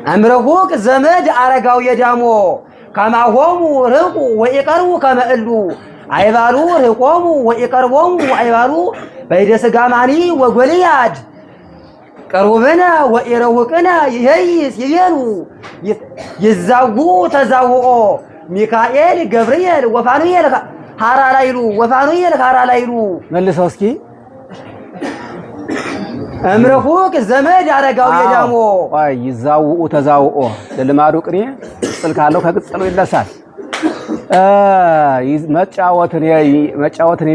أمرهوك زمد أرقاو يدامو كما هم رقوا وإقروا كما إلو عيبالو رقومو وإقربومو عيبالو بيدس قاماني وقولياد قروبنا وإروكنا يهيس يبينو يزاوو تزاوو ميكائيل قبريل وفانويل هارا لايلو وفانويل هارا لايلو ملسوسكي أمرهوك زمد أرقاو يدامو يزاوو تزاوو للمارو قريه ስልካለው ከቅጽሉ ይለሳል መጫወትን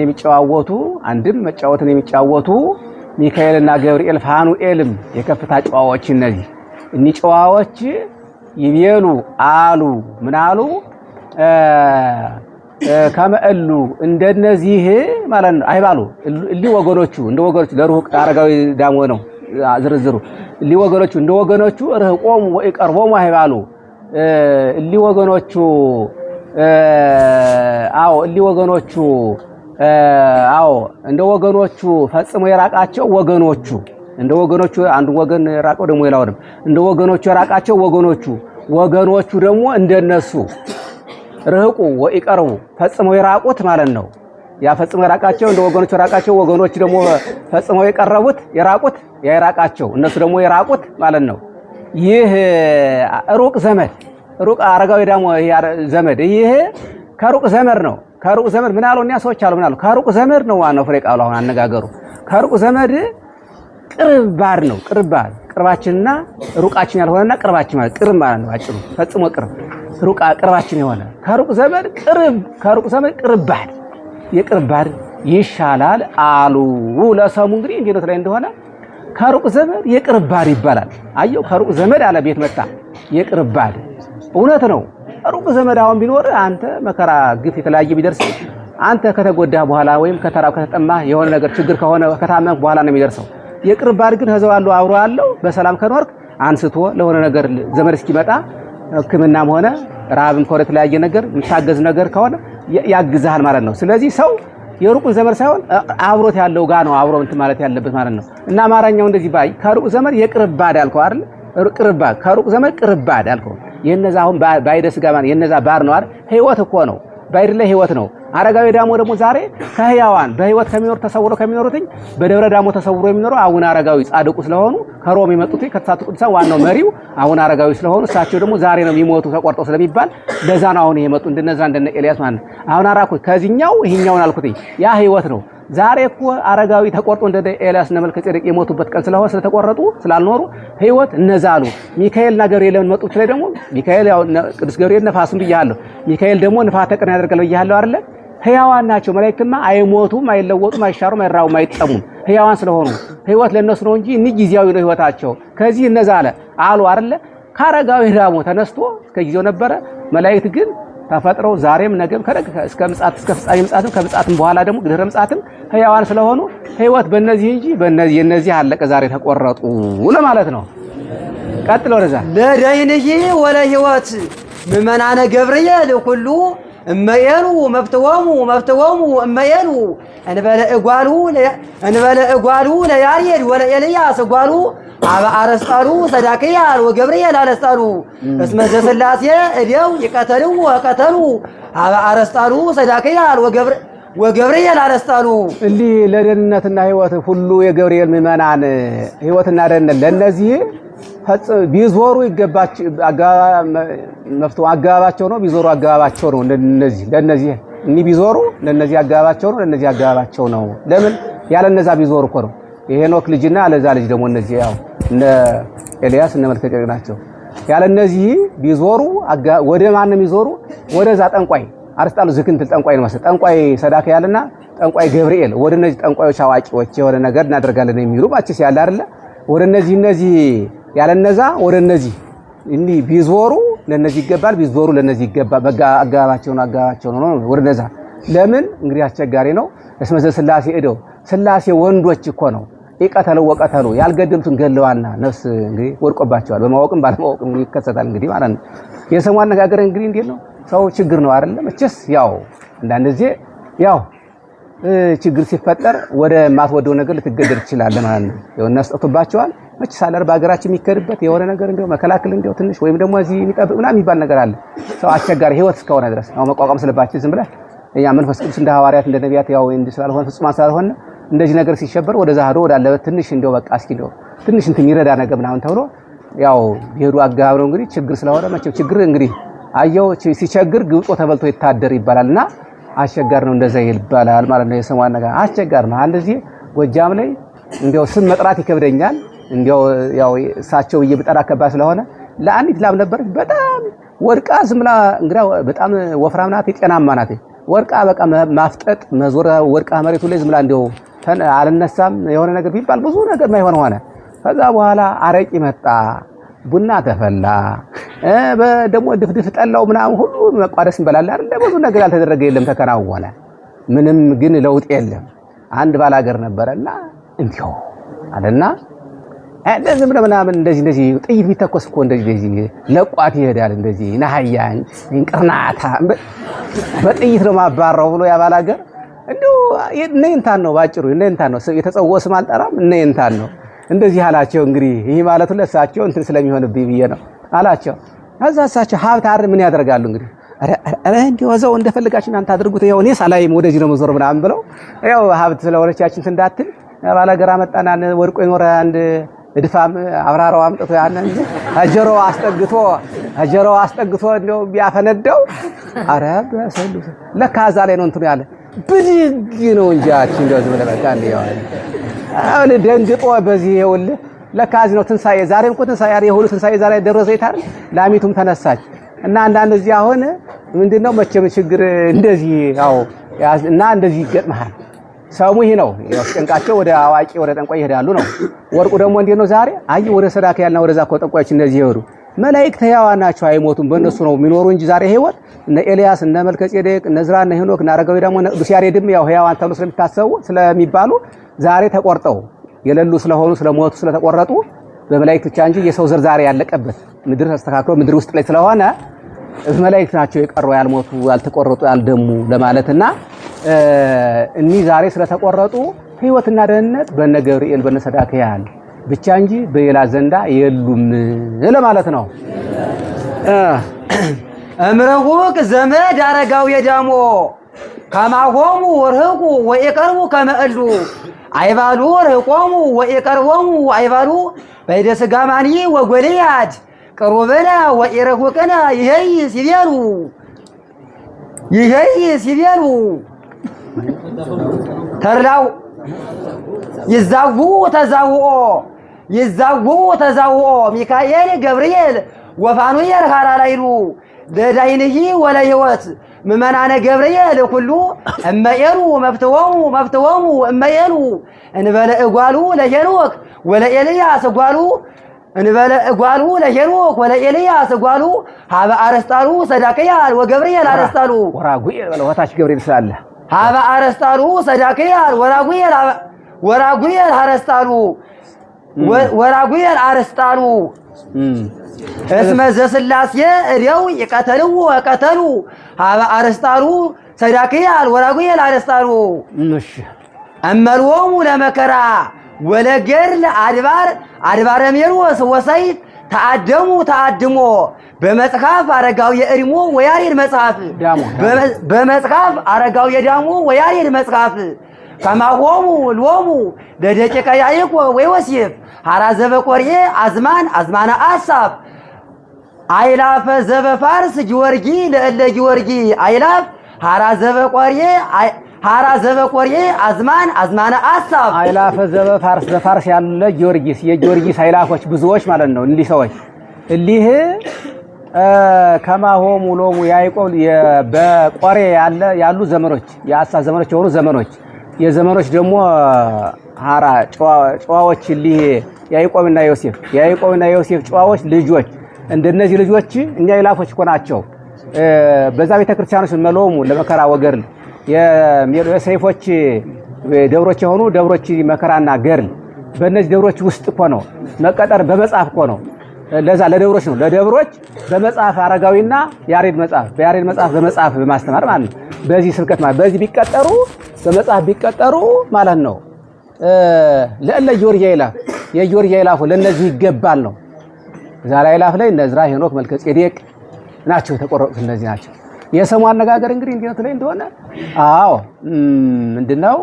የሚጫወቱ አንድም መጫወትን የሚጫወቱ ሚካኤልና ገብርኤል ፋኑኤልም የከፍታ ጨዋዎች እነዚህ ጨዋዎች ይቤሉ አሉ ምን አሉ ከመእሉ እንደነዚህ ማለት ነው አይባሉ እሊ ወገኖቹ እንደ ወገኖቹ ለሩቅ አረጋዊ ዳሞ ነው ዝርዝሩ እሊ ወገኖቹ እንደ ወገኖቹ ርህቆሙ ወይቀርቦሙ አይባሉ እሊ ወገኖቹ እሊ ወገኖቹ እንደ ወገኖቹ ፈጽሞ የራቃቸው እንደ ወገኖቹ አንድ ወገን ራቀው ደግሞ ይላውንም እንደ ወገኖቹ የራቃቸው ወገኖቹ ደግሞ እንደነሱ ርህቁ ወይቀርቡ ፈጽሞ የራቁት ማለት ነው። ያ ፈጽሞ የራቃቸው እንደ ወገኖቹ የራቃቸው ወገኖች ደግሞ ፈጽሞ የቀረቡት የራቃቸው እነሱ ደግሞ የራቁት ማለት ነው። ይህ ሩቅ ዘመድ ሩቅ አረጋዊ ዳሞ ዘመድ ይህ ከሩቅ ዘመድ ነው። ከሩቅ ዘመድ ምን አለው? እኛ ሰዎች አሉ ምን አለው? ከሩቅ ዘመድ ነው ዋናው ፍሬ ቃሉ አሁን አነጋገሩ ከሩቅ ዘመድ ቅርባር ነው። ቅርባችንና ሩቃችን ያልሆነና ቅርባችን ማለት ቅርብ ማለት ነው። አጭሩ ፈጽሞ ቅርብ ሩቅ ቅርባችን የሆነ ከሩቅ ዘመድ ቅርባር የቅርባር ይሻላል አሉ ለሰሙ። እንግዲህ እንዴት ላይ እንደሆነ ከሩቅ ዘመድ የቅርባር ይባላል። አየው ከሩቅ ዘመድ አለ ቤት መጣ የቅርባር እውነት ነው። ሩቅ ዘመድ አሁን ቢኖር አንተ መከራ ግፍ የተለያየ ቢደርስ አንተ ከተጎዳ በኋላ ወይም ከተራብ ከተጠማ የሆነ ነገር ችግር ከሆነ ከታመምክ በኋላ ነው የሚደርሰው። የቅርባር ግን ህዘው አብሮ አለው በሰላም ከኖርክ አንስቶ ለሆነ ነገር ዘመድ እስኪመጣ ሕክምናም ሆነ ራብም ከሆነ የተለያየ ነገር የምታገዝ ነገር ከሆነ ያግዛል ማለት ነው። ስለዚህ ሰው የሩቁን ዘመድ ሳይሆን አብሮት ያለው ጋር ነው አብሮ እንትን ማለት ያለበት ማለት ነው። እና አማርኛው እንደዚህ ባይ ከሩቅ ዘመድ የቅርባድ ያልከው አይደል? ቅርባድ ከሩቅ ዘመድ ቅርባድ ያልከው የነዛ አሁን ባይደስ ጋር ማለት የነዛ ባር ነው አይደል? ህይወት እኮ ነው ባይድ ላይ ህይወት ነው። አረጋዊ ዳሞ ደግሞ ዛሬ ከህያዋን በህይወት ከሚኖር ተሰውሮ ከሚኖሩትኝ በደብረ ዳሞ ተሰውሮ የሚኖረው አቡነ አረጋዊ ጻድቁ ስለሆኑ ከሮም የመጡት ከተሳቱ ቅዱሳን ዋናው መሪው አቡነ አረጋዊ ስለሆኑ እሳቸው ደግሞ ዛሬ ነው የሚሞቱ ተቆርጠው ስለሚባል ለዛ ነው አሁን የመጡ እንደነዛ እንደነ ኤልያስ ማለት አሁን አራኩ ከዚህኛው ይሄኛውን አልኩትኝ ያ ህይወት ነው። ዛሬ እኮ አረጋዊ ተቆርጦ እንደ ኤልያስ እና መልከጼዴቅ የሞቱበት ቀን ስለሆነ ስለተቆረጡ ስላልኖሩ ህይወት እነዛ አሉ። ሚካኤልና ገብርኤል መጡት ላይ ደግሞ ሚካኤል ያው ቅዱስ ገብርኤል ነፋሱን ብያለሁ፣ ሚካኤል ደግሞ ንፋተ ቀን ያደርጋል ብያለሁ አይደለ? ህያዋን ናቸው። መላእክትማ አይሞቱም፣ አይለወጡም፣ አይሻሩም፣ አይራቡም፣ አይጠሙም ህያዋን ስለሆኑ ህይወት ለነሱ ነው እንጂ ጊዜያዊ ነው ህይወታቸው። ከዚህ እነዛ አሉ አይደለ? ከአረጋዊ ዳሞ ተነስቶ እስከ ጊዜው ነበረ። መላእክት ግን ተፈጥረው ዛሬም ነገም እስከ ምጽአት እስከ ፍጻሜ ምጽአትም ከምጽአትም በኋላ ደግሞ ድህረ ምጽአትም ህያዋን ስለሆኑ ህይወት በእነዚህ እንጂ በእነዚህ አለቀ ዛሬ ተቆረጡ ለማለት ነው። ቀጥሎ ወደዛ ለዳይንሂ ወለ ህይወት ምመናነ ገብርኤል ሁሉ እመየሉ መፍተወሙ እመየሉ እንበለ እጓሉ ለያሬድ ወለ ኤልያስ እጓሉ አባ አረስጣሉ ሰዳክያል ወገብርኤል አለስጣሉ እስመ ዘሥላሴ እዴው ይቀተሉ ወቀተሉ አባ አረስጣሉ ሰዳክያል ወገብርኤል አለስጣሉ። እንዲህ ለደህንነትና ህይወት ሁሉ የገብርኤል ምዕመናን ህይወትና ደህንነት ለነዚህ ቢዞሩ ይገባች አጋባቸው ነው። ቢዞሩ አጋባቸው ነው። ለነዚህ ቢዞሩ ለነዚህ አጋባቸው ነው። ለነዚህ አጋባቸው ነው። ለምን ያለነዛ ቢዞሩ እኮ ነው። የሄኖክ ልጅና አለዛ ልጅ ደግሞ እነዚህ ያው እነ ኤልያስ እነ መልከጼዴቅ ናቸው። ያለነዚህ ቢዞሩ ወደ ማን ነው የሚዞሩ? ወደዛ ጠንቋይ አርስጣሉ ዝክንትል ጠንቋይ ነው ማለት ጠንቋይ ሰዳክያልና ጠንቋይ ገብርኤል ወደ እነዚህ ጠንቋዮች አዋቂዎች የሆነ ነገር እናደርጋለን የሚሉ ማችስ ያለ አይደለ? ወደ እነዚህ ያለነዛ ወደ እነዚህ እንዲህ ቢዞሩ ለነዚህ ይገባል፣ ቢዞሩ ለነዚህ ይገባል። አጋባቸው ነው ወደነዛ። ለምን እንግዲህ አስቸጋሪ ነው። እስመ ዘሥላሴ እደው ሥላሴ ወንዶች እኮ ነው። ይቀተሉ ወቀተሉ ያልገደሉትን ገለዋና ነፍስ እንግዲህ ወድቆባቸዋል። በማወቅም ባለማወቅም ይከሰታል እንግዲህ ማለት ነው። የሰሙ አነጋገር እንግዲህ እንዴት ነው? ሰው ችግር ነው አይደለም? እችስ ያው እንዳንደዚህ ያው ችግር ሲፈጠር ወደ ማትወደው ነገር ልትገደድ ትችላለህ ማለት ነው። የሆነ አስጠቶባቸዋል መች ሳለር በአገራችን የሚከድበት የሆነ ነገር እንደው መከላከል እንደው ትንሽ ወይም ደግሞ እዚህ የሚጠብቅ ምናምን የሚባል ነገር አለ። ሰው አስቸጋሪ ህይወት እስከሆነ ድረስ ነው መቋቋም ስለባችን ዝም ብለህ እኛ መንፈስ ቅዱስ እንደ ሐዋርያት እንደ ነቢያት ያው እንደ ስላልሆነ ፍጹማን ስላልሆነ እንደዚህ ነገር ሲሸበር ወደዛ ሄዶ ወዳለበት ትንሽ እንደው በቃ እስኪ እንደው ትንሽ እንትን የሚረዳ ነገር ምናምን ተብሎ ያው ቢሄዱ አጋብ ነው እንግዲህ ችግር ስለሆነ መቼም ችግር እንግዲህ አየው ሲቸግር ግብጦ ተበልቶ ይታደር ይባላልና አስቸጋሪ ነው እንደዛ ይባላል ማለት ነው። የሰማን ነገር አስቸጋሪ ነው። አንደዚህ ጎጃም ላይ እንደው ስም መጥራት ይከብደኛል። እንደው ያው እሳቸው እየብጠራ ከባድ ስለሆነ ለአንዲት ላም ነበረች በጣም ወርቃ ዝምላ እንግዳ በጣም ወፍራም ናት፣ ጤናማ ናት። ወርቃ በቃ ማፍጠጥ መዞር ወርቃ መሬቱ ላይ ዝምላ እንደው አልነሳም የሆነ ነገር ቢባል ብዙ ነገር ማይሆን ሆነ። ከዛ በኋላ አረቂ መጣ፣ ቡና ተፈላ፣ ደግሞ ድፍድፍ ጠላው ምናምን ሁሉ መቋደስ እንበላለን አይደል? ብዙ ነገር ያልተደረገ የለም ተከናወነ። ምንም ግን ለውጥ የለም። አንድ ባላገር ነበረና እንዲው አለና እንደዚህ ምናምን እንደዚህ ጥይት ቢተኮስ እኮ እንደዚህ ለቋት ይሄዳል። እንደዚህ ናህያን እንቅርናታ በጥይት ነው ማባራው ብሎ ያ ባላገር እንደው እነንታን ነው ባጭሩ እነንታን ነው የተጸወሰ ማልጠራም እነንታን ነው እንደዚህ አላቸው። እንግዲህ ይሄ ማለቱ ለሳቸው እንትን ስለሚሆንብኝ ብዬ ነው አላቸው። ከዛ እሳቸው ሀብታር ምን ያደርጋሉ እንግዲህ አረ እንደው እዛው እንደፈለጋችሁ እናንተ አድርጉት፣ ያው እኔ ሳላይም ወደዚህ ነው መዞር ምናምን ብለው ያው ሀብት ስለሆነቻችን እንዳትል ባላገር አመጣና ወርቆ ይኖር አንድ እድፋም አብራራው አምጥቶ ያንን አጀሮ አስጠግቶ እንደው ቢያፈነደው አረ በሰሉ ለካ እዛ ላይ ነው እንትኑ ያለ ብድግ ነው እንጃች እንደው ዝም ብለህ ካለ ያው አሁን ደንግጦ በዚህ ይኸውልህ ለካ እዚህ ነው ትንሳኤ። ዛሬም እኮ ትንሳኤ የሁሉ ትንሳኤ ዛሬ ደረሰ ይታል። ላሚቱም ተነሳች እና አንዳንድ እዚህ አሁን ምንድነው መቼም ችግር እንደዚህ ያው እና እንደዚህ ይገጥማል። ሰሙ ይሄ ነው ያስጨንቃቸው ወደ አዋቂ ወደ ጠንቋይ ይሄዳሉ ነው። ወርቁ ደግሞ እንዴት ነው ዛሬ አይ ወደ ሰዳከያልና ወደዛ እኮ ጠንቋዮች እንደዚህ ይሄዱ መላእክት ሕያዋን ናቸው አይሞቱም፣ በእነሱ ነው የሚኖሩ እንጂ ዛሬ ህይወት እነ ኤልያስ እነ መልከጼዴቅ እነ ዕዝራ እነ ሄኖክ እነ አረጋዊ ደግሞ እነ ቅዱስ ያሬድም ያው ሕያዋን ተብሎ ስለሚታሰቡ ስለሚባሉ ዛሬ ተቆርጠው የሌሉ ስለሆኑ ስለሞቱ ስለተቆረጡ በመላእክት ብቻ እንጂ የሰው ዘር ዛሬ ያለቀበት ምድር ተስተካክሎ ምድር ውስጥ ላይ ስለሆነ መላእክት ናቸው የቀሩ ያልሞቱ ያልተቆረጡ ያልደሙ ለማለትና እኒ ዛሬ ስለተቆረጡ ህይወትና ደህንነት በነ ገብርኤል በነ ሰዳከያን ብቻ እንጂ በሌላ ዘንዳ የሉም ለማለት ነው። እምረሁቅ ዘመድ አረጋው የዳሞ ከማሆሙ ወርህቁ ወይቀርቡ ከመእሉ አይባሉ ወርህቆሙ ወይቀርቦሙ አይባሉ በይደ ስጋማኒ ወጎልያድ ቅሩበና ወይረሁቅና ይሄይ ሲቤሉ ተርላው ይዛው ተዛውኦ ሚካኤል ገብርኤል ወፋኑኤል ሐራላይሉ ለዳይንሂ ወለ ህይወት ምመናነ ገብርኤል ኩሉ እመኤሉ መፍተወሙ እመኤሉ እንበለ እጓሉ ለሄኖክ ወለ ኤልያስ እጓሉ እንበለ እጓሉ ለሄኖክ ወለ ኤልያስ እጓሉ ሀበ አረስጣሉ ሰዳከያል ወገብርኤል አረስጣሉ ወራጉኤል ወታች ገብርኤል ስላለ ሀበ አረስጣሉ ሰዳከያል ወራጉኤል አረስጣሉ ወራጉኤል አረስጣሉ እስመ ዘስላሴ እደው ይቀተሉ ወቀተሉ ሀበ አረስጣሉ ሰዳከያል ወራጉኤል አረስጣሉ እሺ እመልዎሙ ለመከራ ወለገድል አድባረ ሜሮስ ወሰይት ተአድሞ በመጽሐፍ አረጋው የእድሞ ወያሬድ መጽሐፍ በመጽሐፍ አረጋው የዳሞ ወያሬድ መጽሐፍ ከማሆሙ ሎሙ ለደቂቀ ያዕቆብ ወዮሴፍ ሐራ ዘበቆርኤ አዝማነ አሳፍ አይላፈ ዘበፋርስ ጊዮርጊ ለእለ ጊዮርጊ አይላፍ ሐራ ዘበቆርኤ አዝማነ አሳፍ አይላፈ ዘበፋርስ በፋርስ ያለ ጊዮርጊስ የጊዮርጊስ አይላፎች ብዙዎች ማለት ነው። እንዲህ ሰዎች እሊህ ከማሆሙ ሎሙ ያዕቆብ በቆሬ ያሉ ዘመኖች የአሳ ዘመኖች የሆኑ ዘመኖች የዘመኖች ደግሞ ሐራ ጨዋዎች እሊህ ያዕቆብና ዮሴፍ ጨዋዎች ልጆች እንደነዚህ ልጆች እኛ ይላፎች እኮ ናቸው። በዛ ቤተክርስቲያኖች መሎሙ ለመከራ ወገርል የሰይፎች ደብሮች የሆኑ ደብሮች መከራና ገርል በእነዚህ ደብሮች ውስጥ እኮ ነው መቀጠር በመጽሐፍ እኮ ነው። ለዛ ለደብሮች ነው ለደብሮች በመጽሐፍ አረጋዊና ያሬድ መጽሐፍ በያሬድ መጽሐፍ በመጽሐፍ በማስተማር ማለት ነው። በዚህ ስብከት ማለት በዚህ ቢቀጠሩ በመጽሐፍ ቢቀጠሩ ማለት ነው ለእለ ጊዮርጊያ ይላፍ የጊዮርጊያ ይላፉ ለነዚህ ይገባል ነው። ዛሬ ይላፍ ላይ እነ ዕዝራ ሄኖክ መልከ ጼዴቅ ናቸው የተቆረጡት እነዚህ ናቸው። የሰሙ አነጋገር እንግዲህ እንዴት ላይ እንደሆነ አዎ ምንድነው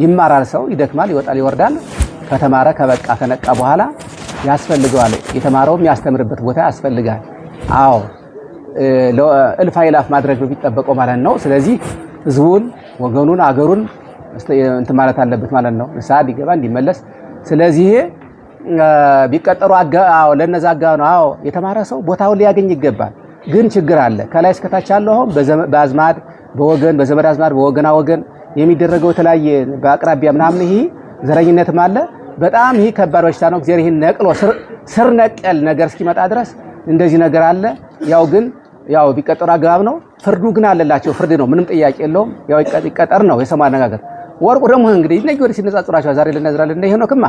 ይማራል ሰው ይደክማል ይወጣል ይወርዳል ከተማረ ከበቃ ከነቃ በኋላ ያስፈልገዋል የተማረውም ያስተምርበት ቦታ ያስፈልጋል። አዎ እልፍ አእላፍ ማድረግ ነው ቢጠበቀው ማለት ነው። ስለዚህ ህዝቡን ወገኑን አገሩን እንት ማለት አለበት ማለት ነው ንስሐ እንዲገባ እንዲመለስ። ስለዚህ ቢቀጠሩ አዎ ለነዛ አጋው ነው አዎ የተማረ ሰው ቦታውን ሊያገኝ ይገባል። ግን ችግር አለ ከላይ እስከታች ያለው አሁን በአዝማድ በወገን በዘመድ አዝማድ በወገና ወገን የሚደረገው ተለያየ በአቅራቢያ ምናምን ይሄ ዘረኝነትም አለ። በጣም ይሄ ከባድ በሽታ ነው። እግዚአብሔር ይሄን ነቅሎ ስር ነቀል ነገር እስኪመጣ ድረስ እንደዚህ ነገር አለ። ያው ግን ያው ቢቀጠሩ አግባብ ነው። ፍርዱ ግን አለላቸው ፍርድ ነው ምንም ጥያቄ የለውም። ያው ይቀጠር ነው የሰማ አነጋገር። ወርቁ ደግሞ እንግዲህ እነዚህ ወደ ሲነጻጽራቸው ዛሬ ለነዝራል እንደ ሄኖክማ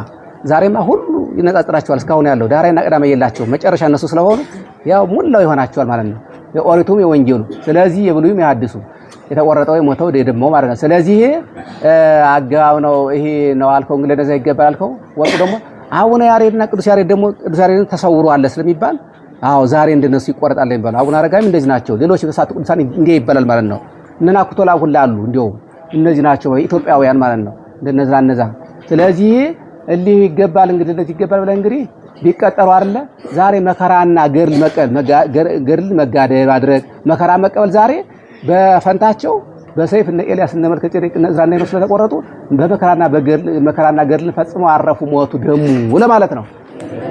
ዛሬማ ሁሉ ይነጻጽራቸዋል። እስካሁን ያለው ዳራይና ቀዳማ የላቸው መጨረሻ እነሱ ስለሆኑ ያው ሙላው ይሆናቸዋል ማለት ነው የኦሪቱም የወንጌሉ። ስለዚህ የብሉይም የሐዲሱ የተቆረጠው የሞተው ደግሞ ማለት ነው። ስለዚህ አጋው ነው ይሄ ነው አልከው እንግዲህ ለነዛ ይገባል አልከው። ወርቁ ደግሞ አቡነ ያሬድና ቅዱስ ያሬድ ደግሞ ቅዱስ ያሬድን ተሰውሯል ስለሚባል አዎ ዛሬ እንደነሱ ይቆረጣል ይባላል። አቡነ አረጋዊም እንደዚህ ናቸው። ሌሎች የተሳቱ ቅዱሳን እንዴ ይባላል ማለት ነው። እነና ኩቶላ ሁሉ አሉ እንዴው እነዚህ ናቸው ኢትዮጵያውያን ማለት ነው እንደነዛ። ስለዚህ እሊህ ይገባል እንግዲህ ለዚህ ይገባል ብለ እንግዲህ ቢቀጠሩ አይደለ ዛሬ መከራና ገድል መጋደል ማድረግ መከራ መቀበል ዛሬ በፈንታቸው በሰይፍ እነ ኤልያስ እነ መልከ ጼዴቅ እነ ዕዝራና ሄኖክ ስለተቆረጡ በመከራና ገድል ፈጽመው አረፉ ሞቱ ደሙ ለማለት ነው።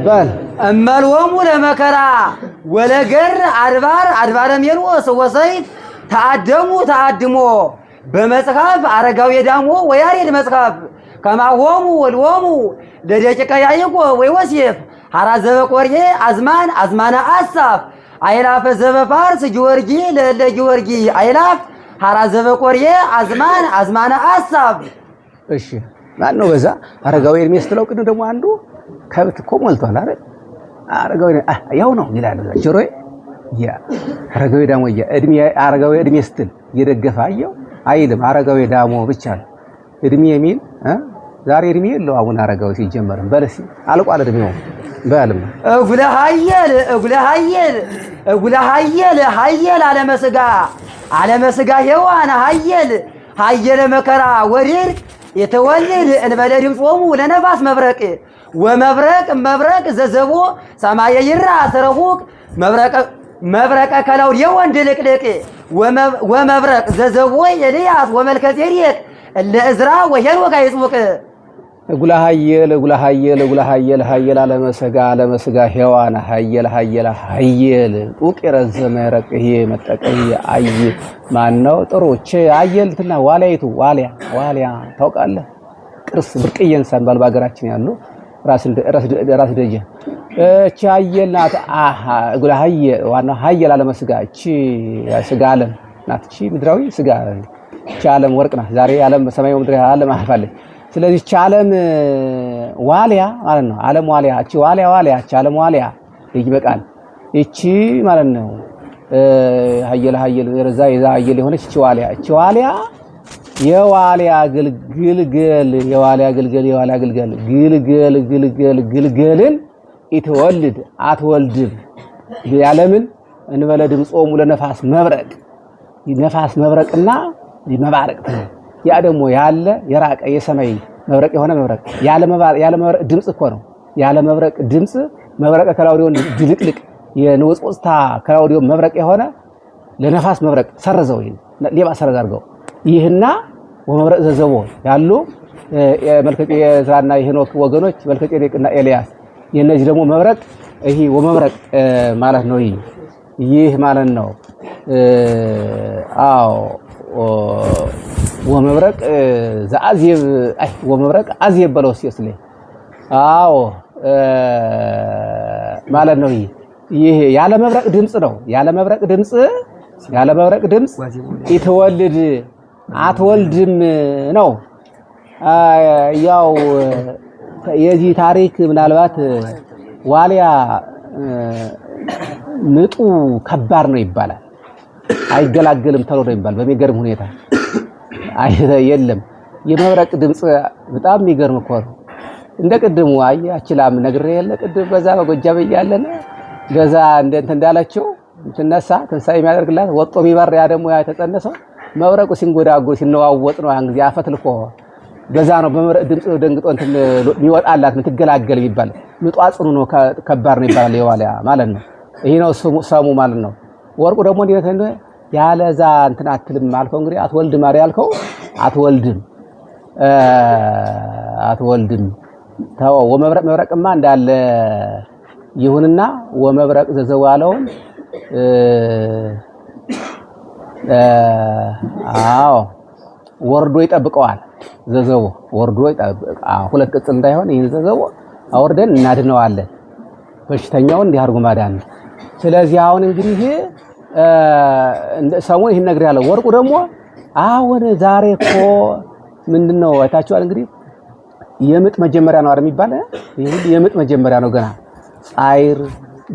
በል እመልወሙ ለመከራ ወለገር አድባረ ሜልዎስ ወሰይፍ ተአድሞ በመጽሐፍ አረጋዊ ዳሞ ወያሬድ መጽሐፍ ከማሆሙ ወልወሙ ለደቂቀ ያዕቆብ ወዮሴፍ ሐራ ዘበቆርዬ አዝማነ አሳፍ አይላፈ ዘበፋርስ ጊዮርጊ ለለ ጊዮርጊ አይላፍ ሐራ ዘበቆርዬ አዝማነ አሳፍ። እሺ ማን ነው በዛ አረጋዊ እድሜ ስትለው ቅድም ደግሞ አንዱ ከብት እኮ ሞልቷል አይደል? አረጋዊ ያው ነው ይላል ጆሮዬ ያ አረጋዊ ዳሞ ያ እድሜ አረጋዊ እድሜ ስትል እየደገፈ አየው አይልም። አረጋዊ ዳሞ ብቻ ነው እድሜ የሚል ዛሬ እድሜ የለው አቡነ አረጋዊ ሲጀመር በለሲ አልቋል እድሜው በልም እጉለ ኃየል ዓለመስጋ ሔዋን ኃየለ መከራ ወድር የተወልድ እንበለ ድምጾሙ ለነፋስ መብረቅ ዘዘቦ ሰማየ ይራ ተረሁቅ መብረቀ ከላውድ የወንድ ልቅልቅ ወመብረቅ ዘዘቦ ኤልያስ ወመልከ ጼዴቅ ለዕዝራ ወሄኖክ አይጽውቅ። እጉለ ኃየል ዓለመስጋ ሔዋን ኃየል ጡቅ የረዘመ ረቅሄ መጠቀይ አይ ማነው ጥሩ ቼ አየልትና ዋልያይቱ ዋልያ ታውቃለህ? ቅርስ ብርቅዬ እንስሳ ባል በሀገራችን ያሉ ራስ ደጀ እቺ አየል ናት። እጉለ ኃየል ዋና ኃየል ዓለመስጋ እቺ ስጋ ዓለም ናት። እቺ ምድራዊ ስጋ እቺ ዓለም ወርቅ ናት። ዛሬ ዓለም ሰማያዊ ምድር ዓለም አፋለች። ስለዚህ እቺ ዓለም ዋልያ ማለት ነው። ዓለም ዋልያ እቺ ዋልያ እቺ ዓለም ዋልያ ይበቃል። እቺ ማለት ነው ኃየል ረዛ የዛ ኃየል የሆነች እቺ ዋልያ የዋልያ ግልገልን ይተወልድ አትወልድም ያለምን እንበለ ድምጾሙ ለነፋስ መብረቅና መባረቅ ያ ደግሞ ያለ የራቀ የሰማይ መብረቅ የሆነ መብረቅ ያለ መብረቅ ድምጽ እኮ ነው። ያለ መብረቅ ድምጽ መብረቀ ከላውዲዮን ድልቅልቅ የንውጽውጽታ ከላውዲዮን መብረቅ የሆነ ለነፋስ መብረቅ ሰረዘው ይሄን ሌባ ሰረዝ አድርገው ይህና ወመብረቅ ዘዘቦ ያሉ መልከ ዕዝራና የሄኖክ ወገኖች መልከ ጼዴቅና ኤልያስ የነዚህ ደግሞ መብረቅ ይሄ ወመብረቅ ማለት ነው። ይህ ማለት ነው። አዎ ወመብረቅ ዘአዝየብ ወመብረቅ አዝየብ በለው ሲስለ አዎ ማለት ነው። ይሄ ያለ መብረቅ ድምጽ ነው። ያለ መብረቅ ድምጽ ይተወልድ አትወልድም ነው። ያው የዚህ ታሪክ ምናልባት ዋልያ ምጡ ከባድ ነው ይባላል። አይገላገልም ተብሎ ነው ይባላል። በሚገርም ሁኔታ የለም የመብረቅ ድምጽ በጣም የሚገርም እኮ ነው። እንደ ቅድሙ አያችላም ነግሬ የለ ቅድም በዛ በጎጃም እያለን ገዛ እንደ እንዳለችው ትነሳ ትንሳኤ የሚያደርግላት ወጦ የሚበር ያ ደግሞ ያ የተጸነሰው መብረቁ ሲንጎዳጎ ሲነዋወጥ ነው። ያን ጊዜ አፈትልኮ በዛ ነው በመብረቅ ድምጽ ደንግጦ እንትን የሚወጣላት ምትገላገል ይባል ምጧ ጽኑ ነው ከባድ ነው ይባላል የዋልያ ማለት ነው። ይሄ ነው ሰሙ ማለት ነው። ወርቁ ደግሞ እንዴት ያለዛ እንትን አትልም አልከው እንግዲህ አትወልድም ማሪ ያልከው አትወልድም ታው ወመብረቅ መብረቅማ እንዳለ ይሁንና ወመብረቅ ዘዘዋለውን አዎ ወርዶ ይጠብቀዋል። ዘዘው ወርዶ ይጠብቀዋል። ሁለት ቅጽል እንዳይሆን ይሄን ዘዘው አወርደን እናድነዋለን። በሽተኛውን እንዲህ አድርጎ ማዳን። ስለዚህ አሁን እንግዲህ ሰሞን ይሄን ነገር ያለው ወርቁ ደግሞ አሁን ዛሬ እኮ ምንድነው አይታችኋል እንግዲህ የምጥ መጀመሪያ ነው አይደል የሚባል ይሄ የምጥ መጀመሪያ ነው። ገና ጻይር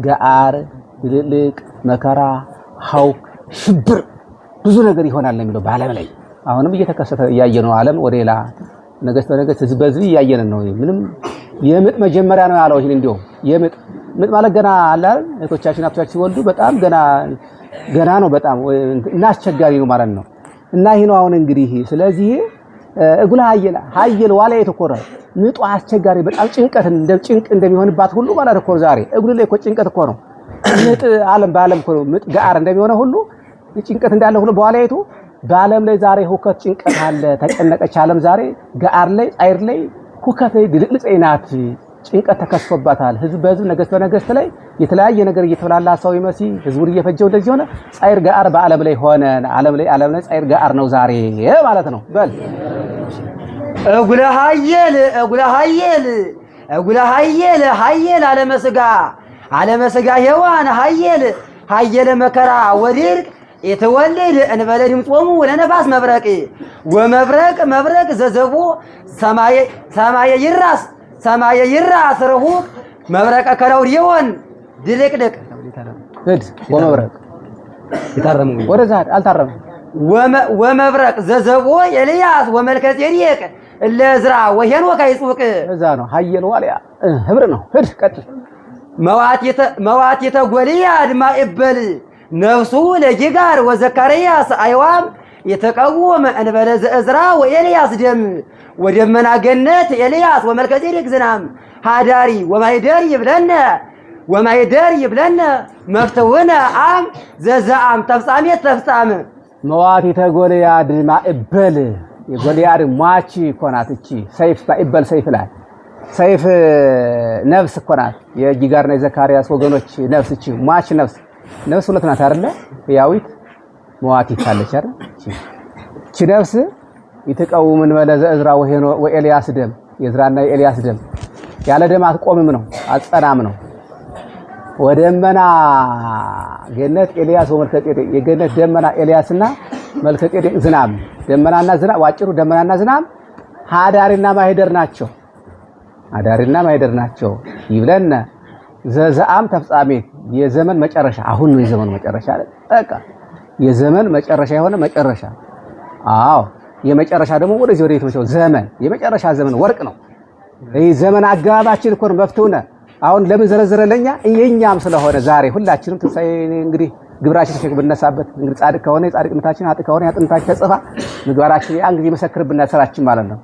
ጋር ድልቅ መከራ ሐውክ ሽብር ብዙ ነገር ይሆናል ነው የሚለው በዓለም ላይ አሁንም እየተከሰተ ያየነው ዓለም ወደ ሌላ ነገስተ ነገስት ህዝብ በዚህ ያየነን ነው። ምንም የምጥ መጀመሪያ ነው ያለው። ይሄን እንዲሁ ምጥ ማለት ገና አለ አይደል እህቶቻችን አባቶቻችን ሲወልዱ በጣም ገና ነው በጣም እና አስቸጋሪ ነው ማለት ነው። እና ይሄ ነው አሁን እንግዲህ ስለዚህ እጉላ ሀየል ዋላ የተኮረ ምጡ አስቸጋሪ በጣም ጭንቀት ጭንቅ እንደሚሆንባት ሁሉ ማለት እኮ ዛሬ እጉል ላይ እኮ ጭንቀት እኮ ነው። ምጥ ዓለም በዓለም እኮ ምጥ ጋር እንደሚሆነው ሁሉ ጭንቀት እንዳለ ሁሉ በኋላይቱ በዓለም ላይ ዛሬ ሁከት ጭንቀት አለ። ተጨነቀች ዓለም ዛሬ ጋር ላይ ጻይር ላይ ሁከት ድልቅልጽ አይናት ጭንቀት ተከስቶባታል። ህዝብ በህዝብ ነገስት በነገስት ላይ የተለያየ ነገር እየተበላላ ሰው ይመሲ ህዝቡን እየፈጀው እንደዚህ ሆነ። ጻይር ጋር በዓለም ላይ ሆነ። ዓለም ላይ ጻይር ጋር ነው ዛሬ ማለት ነው። በል እጉለ ሀየል ዓለመስጋ ሔዋን ሀየል መከራ ወድርቅ የተወለደ እንበለ ድምጾሙ ለነፋስ መብረቅ ዘዘቦ ሰማየ ይራስ ርሁቅ መብረቀ ከለውዲዮን ድልቅልቅ ወመብረቅ ይታረሙ ወደዛ አልታረሙ ወመብረቅ ዘዘቦ ኤልያስ ወመልከጼዴቅ ለዝራ ወሄኖክ አይጹቅ እዛ ነው ሀየል ዋልያ ህብር ነው። ሂድ ቀጥል መዋቲተ ጎልያድ ማእበል ነፍሱ ለጊጋር ወዘካርያስ አይዋም የተቀወመ እንበለ ዘእዝራ ወኤልያስ ደም ወደመና ገነት ኤልያስ ወመልከጼዴቅ ዝናም ሃዳሪ ወማይደር ይብለነ መፍተውነ አም ዘዛም ተፍጻም መዋቲተ ጎልያድ ማእበል የጎልያድ ሟች ኮናት እቺ ሰይፍ ማእበል ሰይፍ ላይ ሰይፍ ነፍስ ኮናት የጊጋርና የዘካርያስ ወገኖች ነፍስ እቺ ሟች ነፍስ ሁለት ናት አይደለ? ያዊት መዋቲት አለች አይደል? እቺ ነፍስ ይተቀውምን ወለዘ እዝራ ወኤልያስ ደም የእዝራና የኤልያስ ደም ያለ ደም አትቆምም ነው አትጸናም ነው። ወደመና ገነት ኤልያስ ወመልከጼዴቅ የገነት ደመና ኤልያስና መልከጼዴቅ ዝናም ደመናና ዝናም ዋጭሩ ደመናና ዝናም ሃዳሪና ማይደር ናቸው ይብለና ዘዛም ተፍጻሜት የዘመን መጨረሻ አሁን ነው የዘመን መጨረሻ በቃ የዘመን መጨረሻ የሆነ መጨረሻ አዎ የመጨረሻ ደግሞ ወደዚህ ወደ የተመቸው ዘመን የመጨረሻ ዘመን ወርቅ ነው። ይሄ ዘመን አጋባችን እኮ ነው መፍተውና አሁን ለምን ዘረዘረለኛ እኛም ስለሆነ ዛሬ ሁላችንም ተሳይ እንግዲህ ግብራችን ተሸክ ብነሳበት እንግዲህ ጻድቅ ከሆነ የጻድቅነታችን አጥ ከሆነ ያጥንታችን ተጽፋ ምግባራችን ያን ጊዜ መሰክርብና ሰራችን ማለት ነው።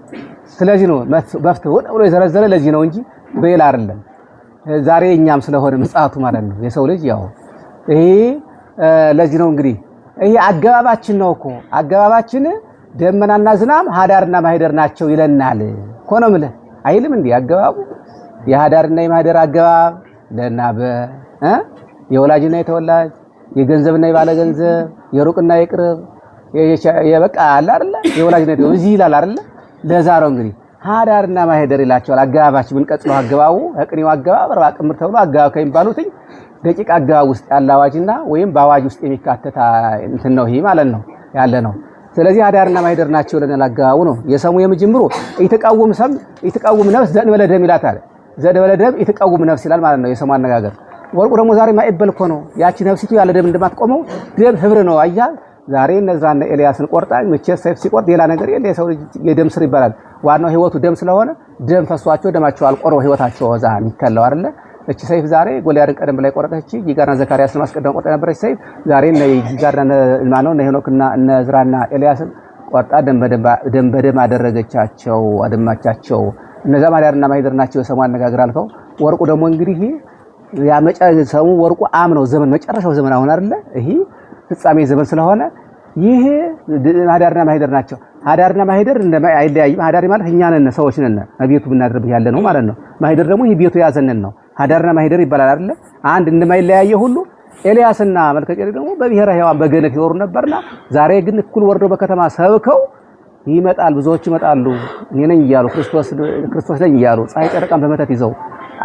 ስለዚህ ነው መፍተው ብሎ የዘረዘረ ለዚህ ነው እንጂ በሌላ አይደለም። ዛሬ እኛም ስለሆነ ምጽአቱ ማለት ነው። የሰው ልጅ ያው ይሄ ለዚህ ነው እንግዲህ ይሄ አገባባችን ነው እኮ አገባባችን ደመናና ዝናም ሃዳርና ማይደር ናቸው ይለናል እኮ ነው ማለት አይልም እንዴ? አገባቡ የሃዳርና የማይደር አገባብ ለናበ የወላጅና የተወላጅ የገንዘብና የባለገንዘብ የሩቅና የቅርብ የበቃ አለ አይደለ? የወላጅና እዚህ ይላል አይደለ? ለዛ ነው እንግዲህ ሃዳርና ማይደር ይላቸዋል። አገባባችን ምን ቀጥሎ አገባቡ እቅኒው አገባብ ረባ ቅምር ተብሎ አገባብ ከሚባሉትኝ ደቂቅ አገባብ ውስጥ ያለ አዋጅና ወይም በአዋጅ ውስጥ የሚካተት እንትን ነው ይሄ ማለት ነው ያለ ነው። ስለዚህ ሃዳርና ማይደር ናቸው ለነል አገባቡ ነው። የሰሙ የምጅምሩ ይተቃወም ነፍስ ዘእንበለ ደም ይላታል። ዘእንበለ ደም ይተቃወም ነፍስ ይላል ማለት ነው የሰሙ አነጋገር። ወርቁ ደግሞ ዛሬ ማይበል እኮ ነው። ያቺ ነፍሲቱ ያለ ደም እንደማትቆመው ደም ህብር ነው አያ ዛሬ እነዛና ኤልያስን ቆርጣኝ መቼስ ሰይፍ ሲቆርጥ ሌላ ነገር የለ የሰው ልጅ የደም ስር ይባላል። ዋናው ህይወቱ ደም ስለሆነ ደም ፈሷቸው ደማቸው አልቆሮ ህይወታቸው ወዛ ይከለው አይደለ? እቺ ሰይፍ ዛሬ ጎልያድን ቀደም በላይ ቆረጠች። ይጋርና ዘካርያስን ማስቀደም ቆርጣ ነበረች ሰይፍ። ዛሬ ይጋርና ማነው እነ ሄኖክና እነ ዝራና ኤልያስን ቆርጣ ደም በደም አደረገቻቸው አደማቻቸው። እነዛ ማዳርና ማይደር ናቸው የሰሙ አነጋገር አልከው። ወርቁ ደግሞ እንግዲህ ያመጫ ሰሙ ወርቁ አምነው ዘመን መጨረሻው ዘመን አሁን አይደለ? ይሄ ፍጻሜ ዘመን ስለሆነ ይሄ ማዳርና ማይደር ናቸው። ማዳርና ማይደር አይለያይም። ማዳሪ ማለት እኛ ነን ሰዎች ነን ቤቱ ብናደርብህ ያለ ነው ማለት ነው። ማይደር ደግሞ ይሄ ቤቱ ያዘነን ነው። ማዳርና ማይደር ይባላል አይደለ? አንድ እንደማይለያየ ሁሉ ኤልያስና መልከጼዴቅ ደግሞ በብሔረ ሕያዋን በገነት ይወሩ ነበርና ዛሬ ግን እኩል ወርደው በከተማ ሰብከው ይመጣል ብዙዎች ይመጣሉ እኔ ነኝ እያሉ ክርስቶስ ነኝ እያሉ ፀሐይ ጨረቃን በመተት ይዘው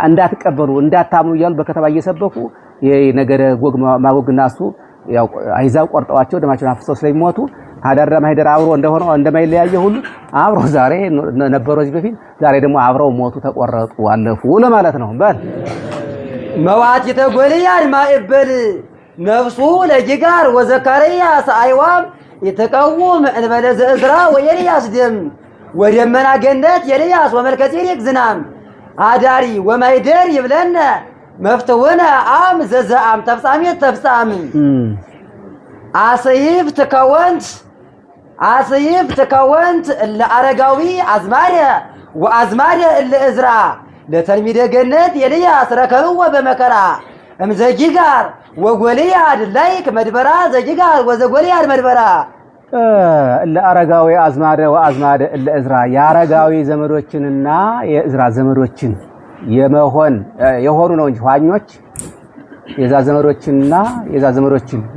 እንዳትቀበሉ እንዳታምኑ እያሉ በከተማ እየሰበኩ የነገደ ጎግ ማጎግና እሱ ያው አይዛብ ቆርጠዋቸው ደማቸውን አፍሰው ስለሚሞቱ ማዳርና ማይደር አብሮ እንደሆነው እንደማይለያየ ሁሉ አብሮ ዛሬ ነበሩ እዚህ በፊት ዛሬ ደግሞ አብረው ሞቱ ተቆረጡ አለፉ ለማለት ነው። በል መዋዕቲተ ጎልያድ ማእበል ነፍሱ ለጅጋር ወዘካርያስ አይዋም የተቀውም እንበለ ዘእዝራ ወኤልያስ ደም ወደመና ገነት ኤልያስ ወመልከጼዴቅ ዝናም አዳሪ ወማይደር ይብለነ መፍተወነ አም ዘዘአም ተፍጻሜት ተፍጻም አሰይፍ ተከወንት ለአረጋዊ አዝማደ ወአዝማደ ለእዝራ ለተልሚደ ገነት ኤልያስ ረከብዎ በመከራ እምዘጊጋር ወጎልያድ ላይክ መድበራ ዘጊጋር ወዘጎልያድ መድበራ ለአረጋዊ አዝማደ ወአዝማደ ለእዝራ የአረጋዊ ዘመዶችንና የእዝራ ዘመዶችን የሆኑ ነው እንጂ ኋኞች የዛ ዘመዶችንና የዛ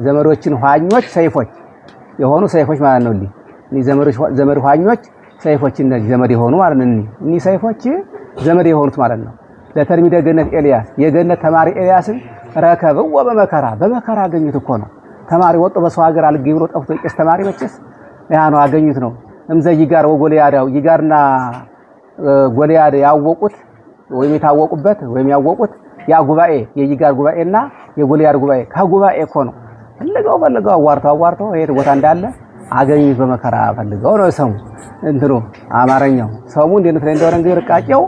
ዘመዶችን ኋኞች ሰይፎች የሆኑ ሰይፎች ማለት ነው። እኒ ዘመድ ኋኞች ሰይፎች እነዚህ ዘመድ የሆኑ ማለት ነው። እኒ ሰይፎች ዘመድ የሆኑት ማለት ነው። ለተልሚደ ገነት ኤልያስ የገነት ተማሪ ኤልያስን ረከብዎ በመከራ አገኙት እኮ ነው። ተማሪ ወጥቶ በሰው ሀገር አልገኝ ብሎ ጠፍቶ ቄስ ተማሪ መቼስ ያ ነው አገኙት ነው። እምዘይጋር ወጎልያዳው ይጋርና ጎልያድ ያወቁት ወይም የታወቁበት ወይም ያወቁት ያ ጉባኤ የይጋር ጉባኤና የጎልያድ ጉባኤ ከጉባኤ እኮ ነው። ፈልገው አዋርተው ይሄ ቦታ እንዳለ አገኙት በመከራ ፈልገው ነው ሰሙ እንትሩ አማርኛው ሰሙ እንዴት እንደሆነ እንግዲህ ርቃቄው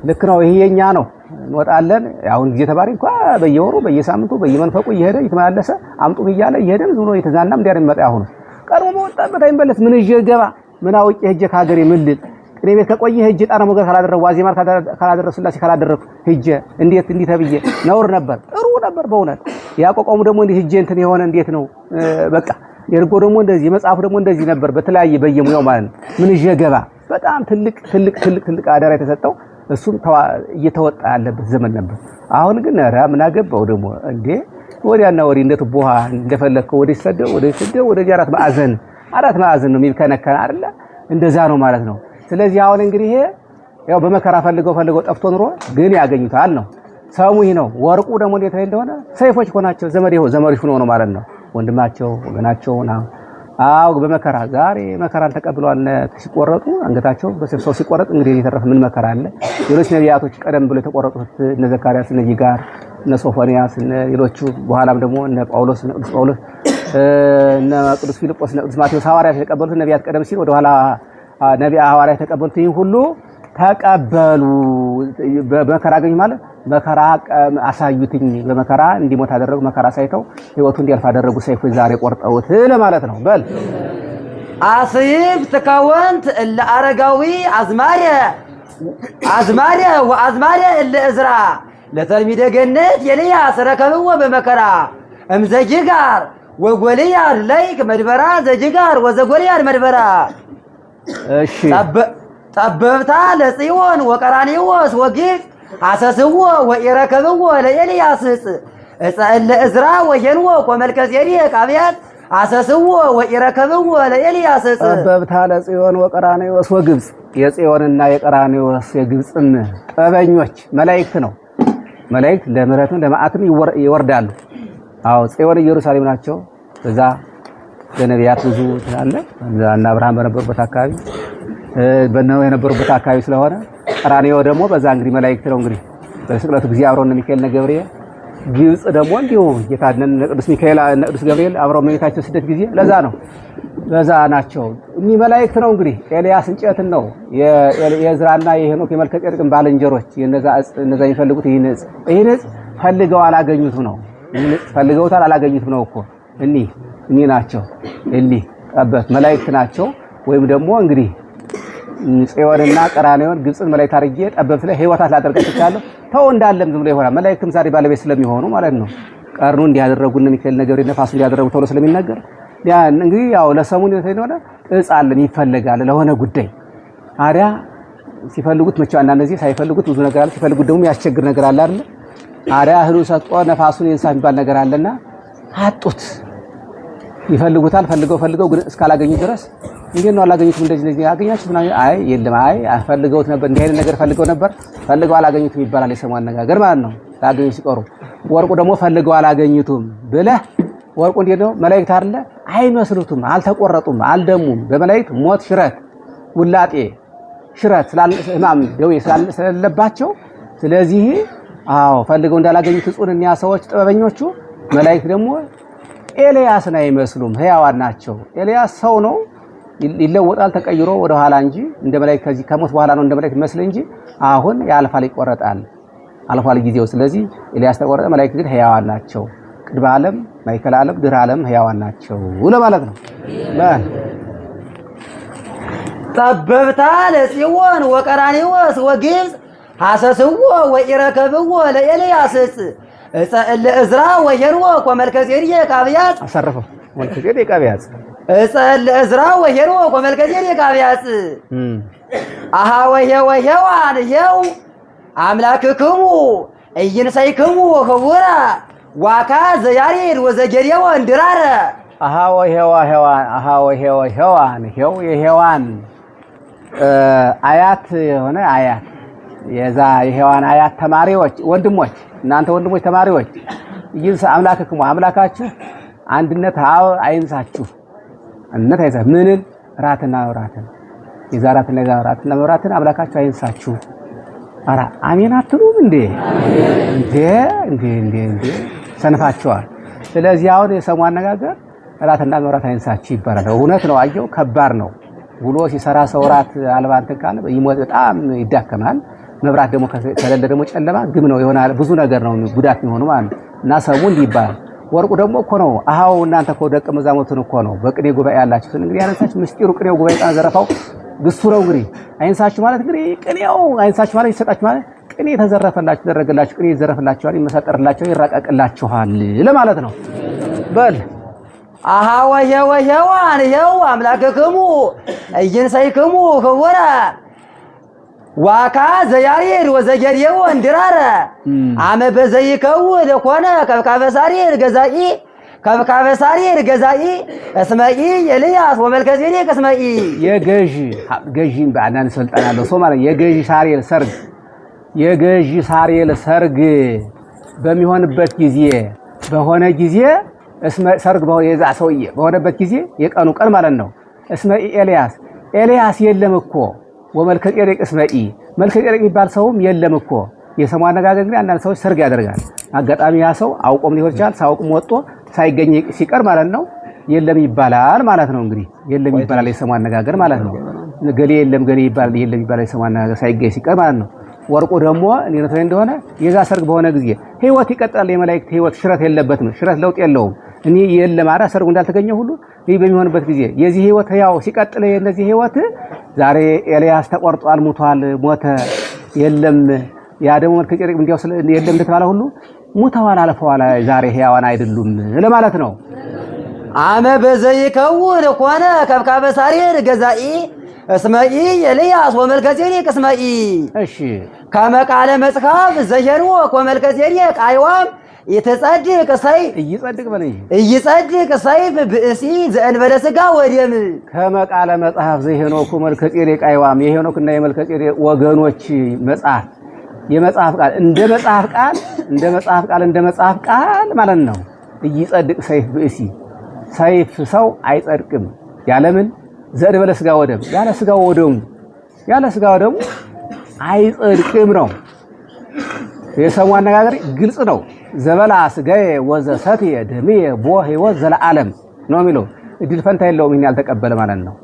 ልክ ነው። ይሄ የኛ ነው እንወጣለን። አሁን ጊዜ ተባሪ እንኳን በየወሩ በየሳምንቱ በየመንፈቁ እየሄደ ይተማለሰ አምጡ ይያለ ይሄደ ዝም የተዛናም እንዲያር ይመጣ አሁን ቀርቦ በወጣበት አይመለስ ምን ይገባ ምን አውቄ ሄጄ ካገሬ ምልል ቅኔ ቤት ከቆየ ሄጄ ጣና ሞገር ካላደረው ዋዜማር ካላደረሱላሲ ካላደረኩ ሄጄ እንዴት ተብዬ ነውር ነበር ጥሩ ነበር በእውነት ያቆቆሙ ደግሞ እንዴ ሄጄ እንትን የሆነ እንዴት ነው በቃ የርጎ ደግሞ እንደዚህ መጽሐፉ ደግሞ እንደዚህ ነበር በተለያየ በየሙያው ማለት ነው። ምን ይገባ በጣም ትልቅ አዳራ የተሰጠው እሱን እየተወጣ ያለበት ዘመን ነበር። አሁን ግን ኧረ ምን አገባው ደግሞ እንዴ ወዲያና ወዲህ እንደትቦሃ እንደፈለከው ወደ ሰደው ወደ አራት ማዕዘን ነው የሚከነከን አይደለ? እንደዛ ነው ማለት ነው። ስለዚህ አሁን እንግዲህ ያው በመከራ ፈልገው ጠፍቶ ኑሮ ግን ያገኙታል ነው ሰሙ ይሄ ነው። ወርቁ ደግሞ እንዴት እንደሆነ ሰይፎች ሆናቸው ዘመዶች ሆኖ ነው ማለት ነው። ወንድማቸው ወገናቸው ነው። አው በመከራ ዛሬ መከራን ተቀብለዋል። ሲቆረጡ አንገታቸው በሰው ሲቆረጥ እንግዲህ የተረፈ ምን መከራ አለ? ሌሎች ነቢያቶች ቀደም ብሎ የተቆረጡት እነ ዘካርያስ እነ ይጋር እነ ሶፎንያስ እነ ሌሎቹ በኋላም ደግሞ እነ ጳውሎስ እነ ቅዱስ ፊልጶስ እነ ቅዱስ ማቴዎስ ሐዋርያት የተቀበሉት ነቢያት ቀደም ሲል ወደ ኋላ ነቢያ ሐዋርያት የተቀበሉት ይሄን ሁሉ ተቀበሉ። በመከራ አገኙ ማለት መከራ አሳዩትኝ በመከራ እንዲሞት አደረጉ። መከራ ሳይተው ህይወቱ እንዲያልፍ አደረጉ። ሰይፉ ዛሬ ቆርጠውት ለማለት ነው። በል አሰይፍ ተከወንት ለአረጋዊ አዝማደ ወአዝማደ ለእዝራ ለተልሚደ ገነት ኤልያስ ረከብዎ በመከራ እምዘጊጋር ወጎልያድ ላይክ መድበራ ዘጊጋር ወዘጎልያድ መድበራ እሺ ጠበብታ ለጽዮን ወቀራኔዎስ ወግፍ አሰስዎ ወኢረከብዎ ለኤልያስ ለእዝራ ወሄንዎ ወመልከጼዴቅ አብያት አሰስዎ ወኢረከብዎ ለኤልያስ ጠበብታ ለጽዮን ወቀራኔዎስ ወግብጽ የጽዮንና የቀራኔዎስ የግብጽም ጠበኞች መላእክት ነው። መላእክት ለምህረቱም ለመዓትም ይወርዳሉ። አዎ ጽዮን ኢየሩሳሌም ናቸው። እዛ በነቢያት ብዙ ትላለ እና አብርሃም በነበሩበት አካባቢ በእነሆ የነበሩበት አካባቢ ስለሆነ ቀራኔዮ ደግሞ በዛ እንግዲህ መላእክት ነው። እንግዲህ በስቅለቱ ጊዜ አብረው እነ ሚካኤል እነ ገብርኤል ግብጽ ደግሞ እንዲሁ ጌታን ቅዱስ ሚካኤል ቅዱስ ገብርኤል አብረው መኝታቸው ስደት ጊዜ ለዛ ነው ለዛ ናቸው እኒ መላእክት ነው እንግዲህ ኤልያስ እንጨትን ነው የእዝራና የሄኖክ የመልከጼዴቅን ባልንጀሮች እነዛ የሚፈልጉት ይህን ፈልገው አላገኙትም ነው ፈልገውታል አላገኙትም ነው እኮ እኒ ናቸው ጠበት መላእክት ናቸው ወይም ደግሞ እንግዲህ ጽዮንና ቀራንዮን ግብጽን መላእክት አድርጌ ጠበብት ላይ ህይወታት ላደርጋቸው ተው እንዳለም ዝም ብሎ ይሆናል መላእክትም ዛሬ ባለቤት ስለሚሆኑ ማለት ነው ቀርኑ እንዲያደርጉን ሚካኤል ነገር ነፋሱ እንዲያደርጉ ተብሎ ስለሚነገር ያን እንግዲህ ያው ለሰሙን የተነወደ እጻለን ይፈልጋል ለሆነ ጉዳይ አሪያ ሲፈልጉት መቼ አንዳንዴ ሳይፈልጉት ብዙ ነገር አለ ሲፈልጉት ደግሞ ያስቸግር ነገር አለ አይደል አሪያ እህሉ ሰጥቶ ነፋሱን ይንሳ የሚባል ነገር አለና አጡት ይፈልጉታል ፈልገው ግን እስካላገኙ ድረስ እንዴት ነው አላገኙትም እንደዚህ ያገኛችሁት አይ የለም አይ አፈልገውት ነበር እንዲህ አይነት ነገር ፈልገው አላገኙትም ይባላል የሰሙ አነጋገር ማለት ነው ታገኙ ሲቀሩ ወርቁ ደግሞ ፈልገው አላገኙትም ብለህ ወርቁ እንዴት ነው መላእክት አይደለ አይመስሉትም አልተቆረጡም አልደሙም በመላእክት ሞት ሽረት ውላጤ ሽረት ስላልማም ደዌ ስላለባቸው ስለዚህ ፈልገው እንዳላገኙት ጽኑኛ ሰዎች ጥበበኞቹ መላእክት ደግሞ ኤልያስን አይመስሉም ህያዋን ናቸው ኤልያስ ሰው ነው ይለወጣል ተቀይሮ ወደ ኋላ እንጂ እንደ መላእክት ከዚህ ከሞት በኋላ ነው እንደ መላእክት መስል እንጂ አሁን ያልፋል ይቆረጣል አልፋል ጊዜው ስለዚህ ኤልያስ ተቆረጠ መላእክት ግን ህያዋን ናቸው ቅድመ ዓለም ማይከል ዓለም ድህረ ዓለም ህያዋን ናቸው ለማለት ነው ጠበብታ ለጽዮን ወቀራንዮስ ወግብጽ ሐሰስዎ ወኢረከብዎ ለኤልያስ እጸል እዝራ ወሄኖክ ወመልከጼዴቅ አብያት አሰረፈው መልከጼዴቅ አብያት እጸል እዝራ ወሄኖክ ወመልከጼዴቅ አብያት አሃ ወሄዋን ይው አምላክክሙ እይንሰይክሙ ህቡራ ዋካ ዘያሬድ ወዘጌዴው እንድራረ አሃ ወሄዋን የሄዋን አያት የሆነ አያት የዛ የሄዋን አያት ተማሪዎች ወንድሞች እናንተ ወንድሞች ተማሪዎች ይንሳ አምላክክሙ አምላካችሁ አንድነት አይንሳችሁ አንድነት አይንሳ ምንን ራትና መብራትን አምላካችሁ አይንሳችሁ አራ አሜን አትሉም እንዴ ሰንፋቸዋል ስለዚህ አሁን የሰሙ አነጋገር ራትና መብራት አይንሳችሁ ይባላል እውነት ነው አየው ከባድ ነው ውሎ ሲሰራ ሰው ራት አልባንተ ካለ ይሞት በጣም ይዳከማል መብራት ደግሞ ከሌለ ደግሞ ጨለማ ግም ነው ይሆናል ብዙ ነገር ነው ጉዳት የሚሆኑ ማለት እና ሰሙ እንዲባል ወርቁ ደግሞ እኮ ነው አሃው እናንተ እኮ ደቀ መዛሙርቱን እኮ ነው በቅኔ ጉባኤ ያላችሁ እንግዲህ ያነሳችሁ ምስጢሩ ቅኔው ጉባኤ ዘረፋው ግሱ ነው እንግዲህ አይንሳችሁ ማለት እንግዲህ ቅኔው አይንሳችሁ ማለት ይሰጣችሁ ማለት ቅኔ ተዘረፈላችሁ ተደረገላችሁ ቅኔ ይዘረፍላችኋል ይመሰጠርላችሁ ይራቀቅላችኋል ለማለት ነው በል አሃ ወሄዋን ይው አምላክክሙ እይንሰይክሙ ህቡራ ዋካ ዘያሬድ ወዘጌዴው እንድራረ አመ በዘይከው ለኮነ ከብካበ ሳሪር ገዛኢ እስመኢ ኤልያስ ወመልከጼዴቅ እስመኢ ገዢን በአንዳንድ ስልጣን ያለው ሰው ማለት የገዢ ሳሪል ሰርግ በሚሆንበት ጊዜ በሆነ ጊዜ ሰርግ የዛ ሰውዬ በሆነበት ጊዜ የቀኑ ቀን ማለት ነው እስመኢ ኤልያስ የለም እኮ ወመልከጼዴቅ እስመኢ መልከጼዴቅ የሚባል ሰውም የለም እኮ የሰሙ አነጋገር ግን አንዳንድ ሰዎች ሰርግ ያደርጋል አጋጣሚ ያ ሰው አውቆም ሊሆን ይችላል ሳውቅም ወጥቶ ሳይገኝ ሲቀር ማለት ነው የለም ይባላል ማለት ነው እንግዲህ የለም ይባላል የሰሙ አነጋገር ማለት ነው ገሌ የለም ይባላል የሰሙ አነጋገር ሳይገኝ ሲቀር ማለት ነው ወርቁ ደግሞ እንዴት እንደሆነ የዛ ሰርግ በሆነ ጊዜ ህይወት ይቀጥላል የመላእክት ህይወት ሽረት የለበትም ሽረት ለውጥ የለውም እኔ የለም አራ ሰርጉ እንዳልተገኘ ሁሉ ይህ በሚሆንበት ጊዜ የዚህ ህይወት ያው ሲቀጥል የነዚህ ህይወት ዛሬ ኤልያስ ተቆርጧል ሞተ የለም ያ ደግሞ መልከጼዴቅ እንዲያው የለም እንደተባለ ሁሉ ሙተዋል አልፈዋል ዛሬ ህያዋን አይደሉም ለማለት ነው አመ በዘይከውን ኮነ ከብካበ ሳሪር ገዛኢ እስመኢ ኤልያስ ወመልከጼዴቅ እስመኢ እሺ ከመቃለ መጽሐፍ ዘሄኖክ ወመልከጼዴቅ አይዋም ይተጸድቅ ሰይፍ ብእሲ ዘእንበለ ሥጋ ወደም ከመቃለ መጽሐፍ ዘሄኖክ ወመልከጼዴቅ አይዋም የሄኖክና የመልከጼዴቅ ወገኖች መጽሐፍ የመጽሐፍ ቃል እንደ መጽሐፍ ቃል ማለት ነው ይጸድቅ ሰይፍ ብእሲ ሰይፍ ሰው አይጸድቅም ያለምን ዘእንበለ ሥጋ ወደም ያለ ሥጋ ወደሙ አይጸድቅም ነው የሰሙ አነጋገር ግልጽ ነው። ዘበላ ስጋዬ ወዘሰትየ ደምየ ቦ ሕይወት ዘለዓለም ነው የሚለው። እድል ፈንታ የለውም ይሄን ያልተቀበለ ማለት ነው።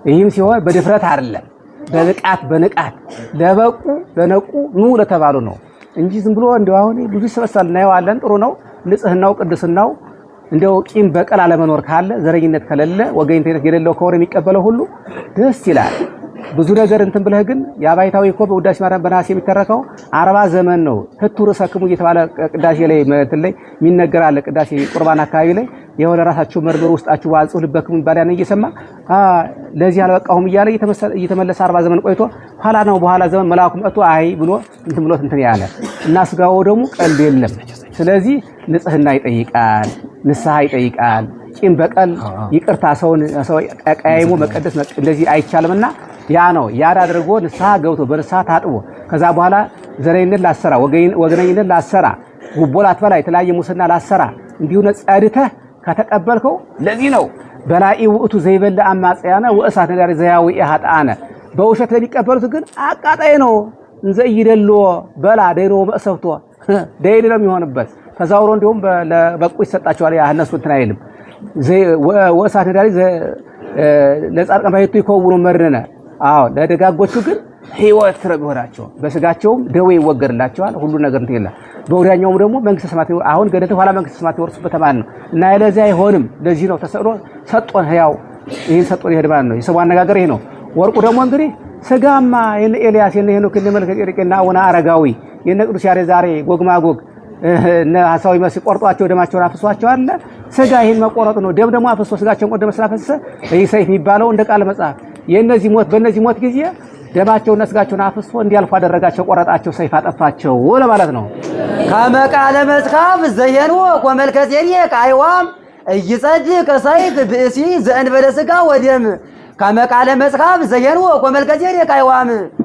ይህም ሲሆን በድፍረት አይደለም፣ በብቃት በንቃት ለበቁ ለነቁ ኑ ለተባሉ ነው እንጂ ዝም ብሎ እንደው አሁን ብዙ ይሰበሳል እናየዋለን። ጥሩ ነው ንጽህናው ቅድስናው እንደው ቂም በቀል አለመኖር ካለ ዘረኝነት ከሌለ ወገኝተኝነት የሌለው ከሆነ የሚቀበለው ሁሉ ደስ ይላል። ብዙ ነገር እንትን ብለህ ግን የአባይታዊ እኮ በውዳሴ ማርያም በነሐሴ የሚተረከው 40 ዘመን ነው። ህቱ ርሰክሙ እየተባለ ቅዳሴ ላይ እንትን ላይ የሚነገር አለ። ቅዳሴ ቁርባን አካባቢ ላይ የሆነ ራሳችሁ መርምሩ ውስጣችሁ ዋጽኡ ልበክሙ ይባል ያን እየሰማ ለዚህ አልበቃሁም እያለ እየተመለሰ 40 ዘመን ቆይቶ ኋላ ነው በኋላ ዘመን መልአኩ መጥቶ አይ ብሎ እንትን ያለ እና ስጋው ደግሞ ቀልድ የለም። ስለዚህ ንጽህና ይጠይቃል፣ ንስሐ ይጠይቃል። ቂም በቀል ይቅርታ ሰውን ቀያይሞ መቀደስ እንደዚህ አይቻልምና ያ ነው ያን አድርጎ ንስሐ ገብቶ በንስሐ ታጥቦ ከዛ በኋላ ዘረኝነት ላሰራ ወገነኝነት ላሰራ ጉቦ ላትበላ የተለያየ ሙስና ላሰራ እንዲሁ ጸድተህ ከተቀበልከው ለዚህ ነው በላኢ ውእቱ ዘይበል አማጽያነ ወእሳት ነዳሪ ዘያዊ ኃጣነ በውሸት ለሚቀበሉት ግን አቃጣይ ነው እንዘ ይደሎ በላ ደይሮ መሰብቶ ደይል ነው የሚሆንበት ተዛውሮ እንደውም ለበቁ ይሰጣቸዋል። ያ እነሱ እንትን አይልም ወእሳት ነዳሪ ለጻድቃን ባይቱ ይኮውኑ መርነ አዎ ለደጋጎቹ ግን ሕይወት ነው የሚሆናቸው። በስጋቸውም ደዌ ይወገድላቸዋል። ሁሉ ነገር እንትን ይላል። በወዲያኛውም ደግሞ መንግስተ ሰማያት አሁን ገደተ ኋላ መንግስተ ሰማያት ይወርሱበት ማለት ነው እና ለዚህ አይሆንም። ለዚህ ነው ተሰቅሎ ሰጦን ሕያው ይሄን ሰጦን ይሄድ ማለት ነው። የሰው አነጋገር ይሄ ነው። ወርቁ ደግሞ እንግዲህ ስጋማ የነ ኤልያስ የነ ሄኖክ የነ መልከ ጼዴቅና አቡነ አረጋዊ የነ ቅዱስ ያሬድ ዛሬ ጎግ ማጎግ እነ ሐሳዊ መሲ ቆርጧቸው ደማቸውን አፍሷቸው አለ። ስጋ ይሄን መቆረጥ ነው። ደም ደግሞ አፍሶ ስጋቸውን ቆርጦ መስላፈሰ ይሄ ሰይፍ የሚባለው እንደ ቃል መጽሐፍ የነዚህ ሞት በነዚህ ሞት ጊዜ ደማቸውና ስጋቸውን አፍሶ እንዲያልፉ አደረጋቸው፣ ቆረጣቸው፣ ሰይፍ አጠፋቸው ለማለት ነው። ከመቃለ መጽሐፍ ዘየኑ ወመልከ ጼዴቅ አይዋም እይጸድቅ ሰይፍ ብእሲ ዘእንበለ ስጋ ወደም ከመቃለ መጽሐፍ ዘየኑ ወመልከ ጼዴቅ አይዋም